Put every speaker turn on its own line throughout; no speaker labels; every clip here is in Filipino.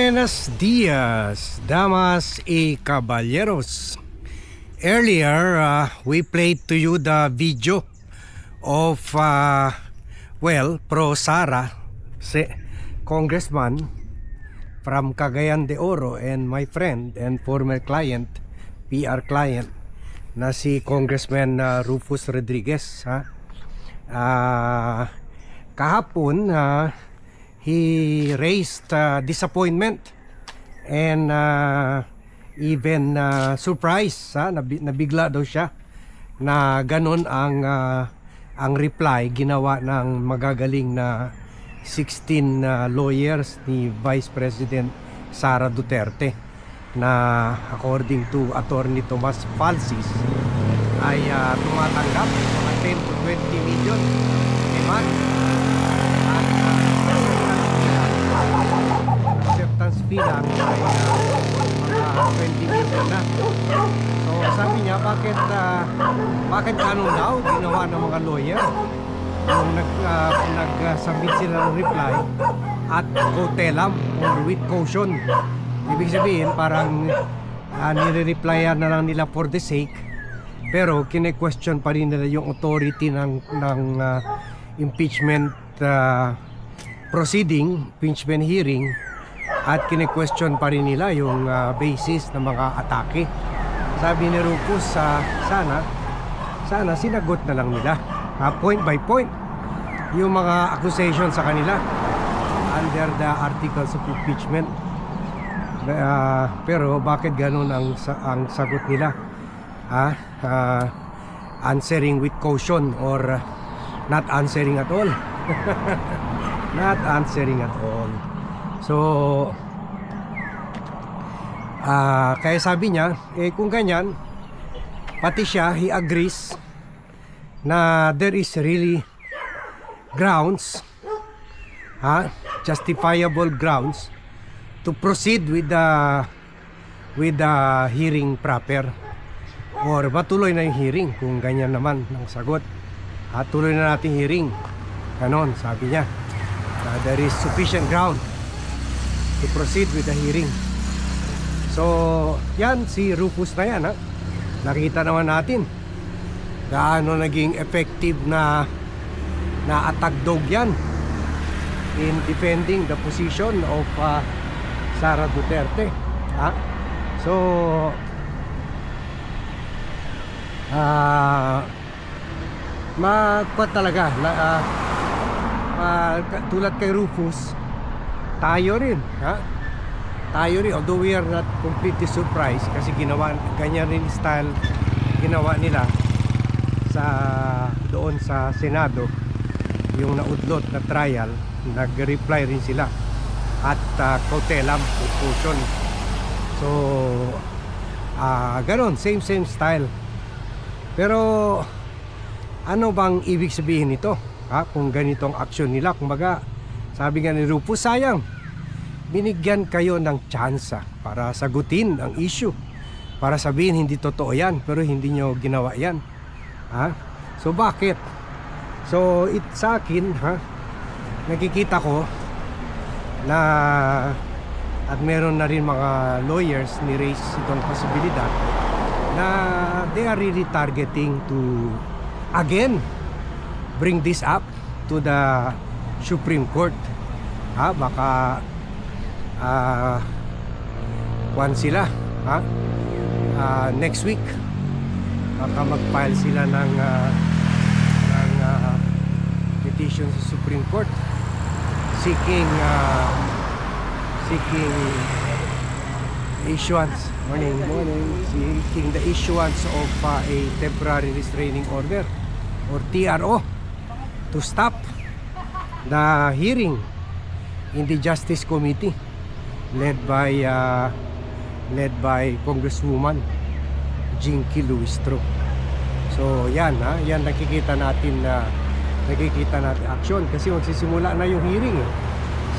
Buenos dias, damas y caballeros. Earlier, we played to you the video of, Pro Sara, congressman from Cagayan de Oro, and my friend and former client, PR client, na si Congressman Rufus Rodriguez. Kahapon, he raised disappointment and even surprise. Nabigla daw siya na ganun ang reply ginawa ng magagaling na 16 lawyers ni Vice President Sara Duterte, na according to Attorney Tomas Falsis ay tumatanggap mga 10 to 20 million a month. Acceptance fee lang ay mga 20 million na. So sabi niya, bakit ganun daw ginawa ng mga lawyer nung nag-submit sila ng reply at cautelam or with caution. Ibig sabihin parang nire-replyan na lang nila for the sake, pero kine-question pa rin nila yung authority ng impeachment proceeding, impeachment hearing, at kine-question pa rin nila yung basis ng mga atake. Sabi ni Rufus, sana sinagot na lang nila point by point yung mga accusation sa kanila under the articles of impeachment. Pero bakit ganun ang sagot nila? Answering with caution or not answering at all. Not answering at all. So kaya sabi niya, kung ganyan, pati siya, he agrees na there is really grounds, justifiable grounds to proceed with the hearing proper, or matuloy na yung hearing kung ganyan naman ang sagot. Tuloy na natin hearing, ganon sabi niya. There is sufficient ground to proceed with the hearing. So yan, si Rufus na yan, nakita naman natin gaano naging effective na attack dog yan in defending the position of Sara Duterte. So magpa talaga tulad kay Rufus, tayo rin, although we are not completely surprised kasi ganyan rin style ginawa nila doon sa Senado, yung naudlot na trial, nag-reply rin sila at cautelam caution. So ganon, same style. Pero ano bang ibig sabihin nito, kung ganitong aksyon nila? Kumbaga, sabi nga ni Rufus, sayang binigyan kayo ng tsansa para sagutin ang issue, para sabihin hindi totoo yan, pero hindi nyo ginawa yan. So bakit? So sa akin, nakikita ko na, at meron na rin mga lawyers ni raise itong posibilidad na they are really targeting to again bring this up to the Supreme Court. Baka sila next week baka mag-file sila ng petition sa Supreme Court seeking issuance seeking the issuance of a temporary restraining order or TRO to stop the hearing in the Justice Committee led by Congresswoman Jinky Luistro. So yan, yan nakikita natin action kasi magsisimula na yung hearing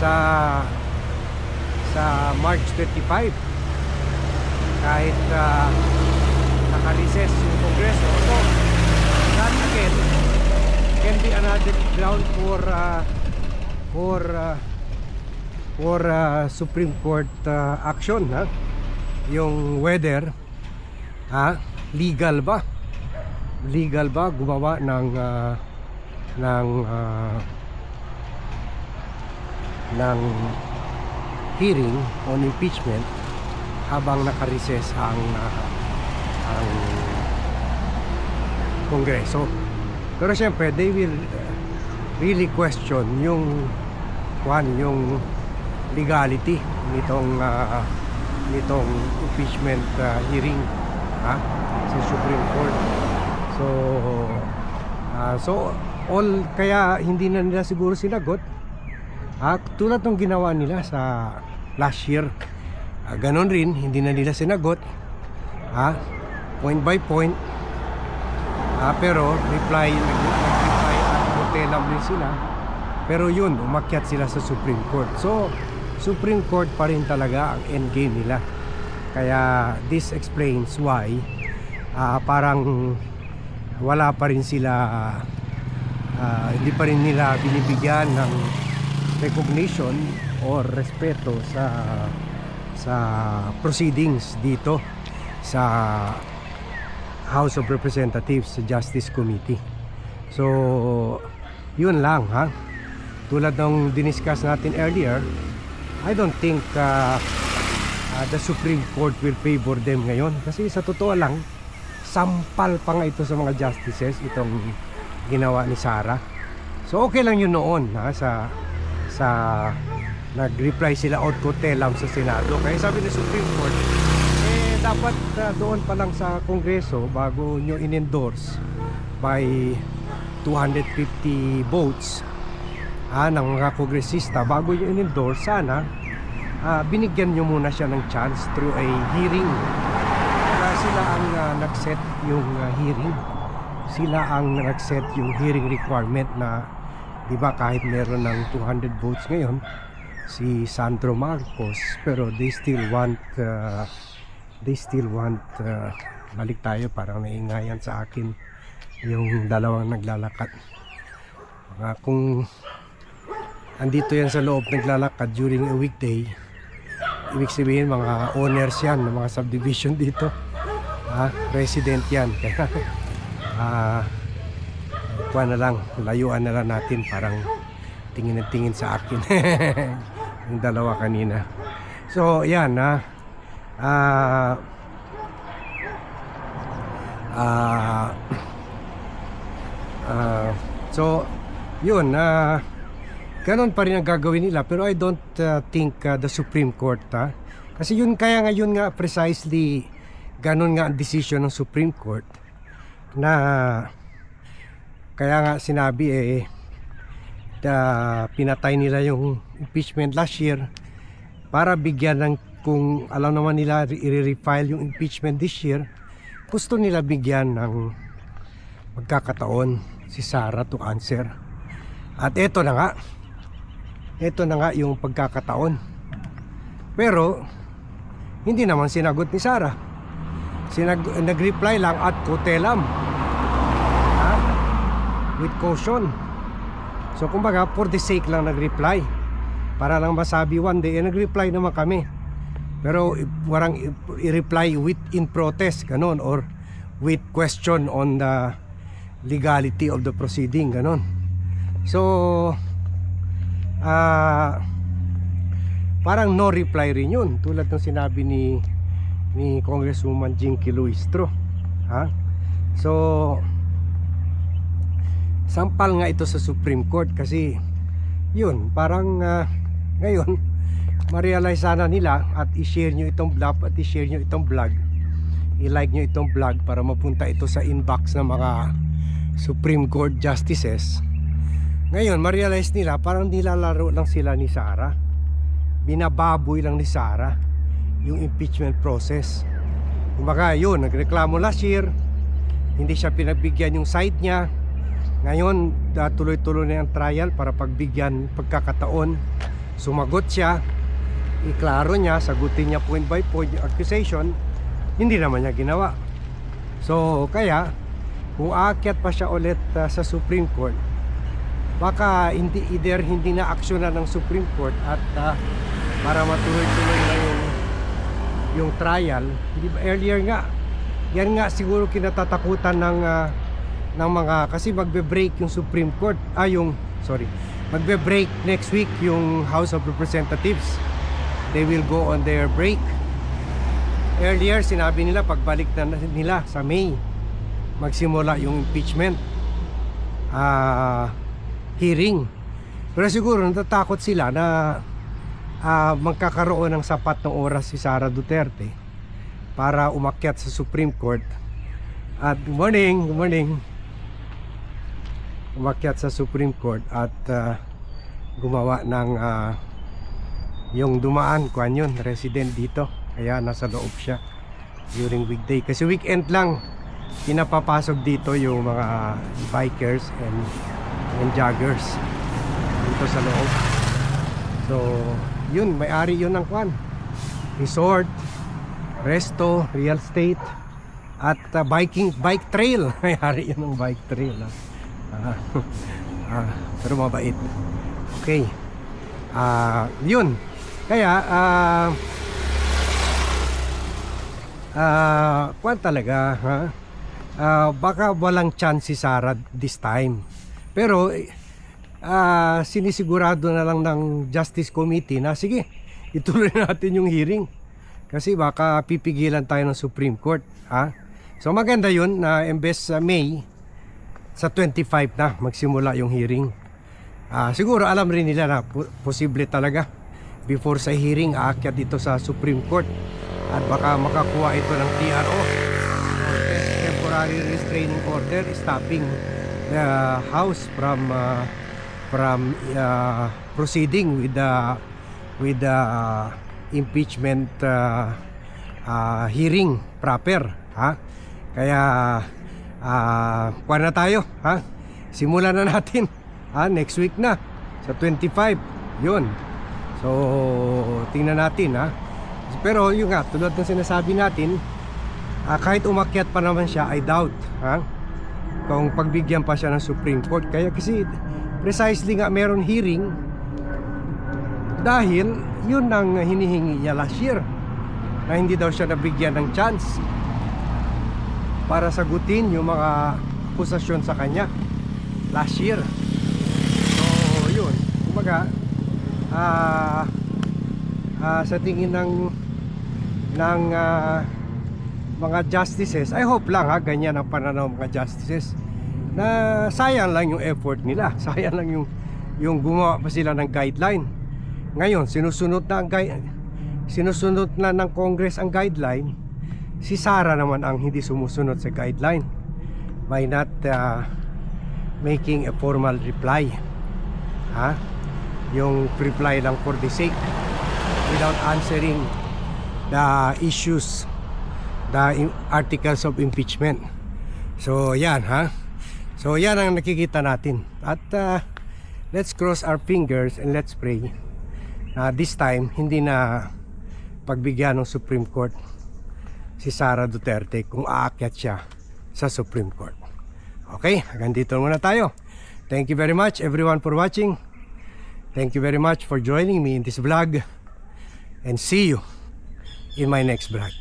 sa March 25, kahit nakalises yung Kongreso. So that again can be another ground for for Supreme Court action, ha? Yung whether legal ba gumawa ng ng hearing on impeachment habang naka-recess ang Kongreso. Pero siyempre they will really question yung legality nitong impeachment hearing sa Supreme Court. So all, kaya hindi na nila siguro sinagot tulad ng ginawa nila sa last year. Ganon rin, hindi na nila sinagot point by point, pero nag-reply at hotelam din sila. Pero yun, umakyat sila sa Supreme Court. So Supreme Court pa rin talaga ang endgame nila. Kaya this explains why parang wala pa rin sila, hindi pa rin nila binibigyan ng recognition or respeto sa proceedings dito sa House of Representatives, sa Justice Committee. So yun lang, tulad ng diniscuss natin earlier, I don't think the Supreme Court will favor them ngayon, kasi sa totoo lang sampal pa nga ito sa mga justices, itong ginawa ni Sara. So okay lang yun noon, sa nag-reply sila out cotellam sa Senado. Kaya sabi ni Supreme Court, dapat doon pa lang sa Kongreso, bago nyo in-endorse by 250 votes ng mga kongresista, bago nyo in-endorse, sana binigyan nyo muna siya ng chance through a hearing. Kaya sila ang nag-set yung hearing. Sila ang nag-set yung hearing requirement na, di ba, kahit meron ng 200 votes ngayon si Sandro Marcos, pero they still want balik tayo, parang naingayan sa akin yung dalawang naglalakad. Kung andito yan sa loob naglalakad during a weekday, ibig sabihin mga owners yan ng mga subdivision dito, resident yan. Kaya kuha na lang, layuan na lang natin, parang tingin na tingin sa akin yung dalawa kanina. So yan, so yun, ganon pa rin ang gagawin nila. Pero I don't think the Supreme Court, kasi yun, kaya ngayon nga precisely ganon nga ang decision ng Supreme Court, na kaya nga sinabi pinatay nila yung impeachment last year para bigyan ng, kung alam naman nila i-refile yung impeachment this year, gusto nila bigyan ng magkakataon si Sara to answer. At ito na nga yung pagkakataon. Pero hindi naman sinagot ni Sara. Nag-reply lang at cotellam, with caution. So kumbaga, for the sake lang nag-reply, para lang masabi one day, nag-reply naman kami. Pero warang i-reply with in protest, ganon, or with question on the legality of the proceeding, ganon. So parang no reply rin yun, tulad ng sinabi ni Congresswoman Jinky Luistro. So sampal nga ito sa Supreme Court, kasi yun, parang ngayon ma-realize sana nila at i-share nyo itong vlog, i-like nyo itong vlog para mapunta ito sa inbox ng mga Supreme Court justices. Ngayon ma-realize nila parang nilalaro lang sila ni Sara, binababoy lang ni Sara yung impeachment process. Kumbaga yun, nagreklamo last year, hindi siya pinagbigyan yung side niya. Ngayon tuloy-tuloy na yung trial para pagkakataon sumagot siya, iklaro niya, sagutin niya point by point yung accusation. Hindi naman niya ginawa. So kaya kung aakyat pa siya ulit sa Supreme Court, baka hindi na aksyonan ng Supreme Court at para matuloy-tuloy na yung trial. Di ba, earlier nga, yan nga siguro kinatatakutan ng mga, kasi magbe-break yung Supreme Court, magbe-break next week yung House of Representatives. They will go on their break. Earlier sinabi nila pagbalik na nila sa May magsimula yung impeachment hearing. Pero siguro natatakot sila na magkakaroon ng sapat na oras si Sara Duterte para umakyat sa Supreme Court. At good morning. Umakyat sa Supreme Court at gumawa ng yung dumaan yun, resident dito. Kaya nasa loob siya during weekday. Kasi weekend lang pinapapasok dito yung mga bikers and joggers dito sa loob. So yun, may-ari yun ng resort, resto, real estate at bike trail. May-ari yun ng bike trail. Pero mabait. Okay. Yun. Kaya talaga, baka walang chance si Sara this time. Pero sinisigurado na lang ng Justice Committee na sige, ituloy natin yung hearing. Kasi baka pipigilan tayo ng Supreme Court. So maganda yun na imbes sa May, sa 25 na magsimula yung hearing. Siguro alam rin nila na posible talaga before sa hearing aakyat dito sa Supreme Court at baka makakuha ito ng TRO, temporary restraining order, stopping the House from proceeding with the impeachment hearing proper. Kaya kuha na tayo, simulan na natin next week na sa 25 yun. So tingnan natin. Pero yun nga, tulad ng sinasabi natin, kahit umakyat pa naman siya, I doubt kung pagbigyan pa siya ng Supreme Court. Kaya kasi precisely nga meron hearing dahil yun ang hinihingi niya last year, na hindi daw siya nabigyan ng chance para sagutin yung mga akusasyon sa kanya last year. So yun, kumbaga sa tingin ng mga justices, I hope lang ganyan ang pananaw ng mga justices, na sayang lang yung effort nila, sayang lang yung gumawa pa sila ng guideline. Ngayon sinusunod na ng Congress ang guideline. Si Sara naman ang hindi sumusunod sa guideline by not making a formal reply. Yung reply lang for the sake, without answering the issues, the articles of impeachment. So yan so yan ang nakikita natin. At let's cross our fingers and let's pray na this time hindi na pagbigyan ng Supreme Court si Sara Duterte kung aakyat siya sa Supreme Court. Okay, hanggang dito muna tayo. Thank you very much everyone for watching. Thank you very much for joining me in this vlog, and see you in my next vlog.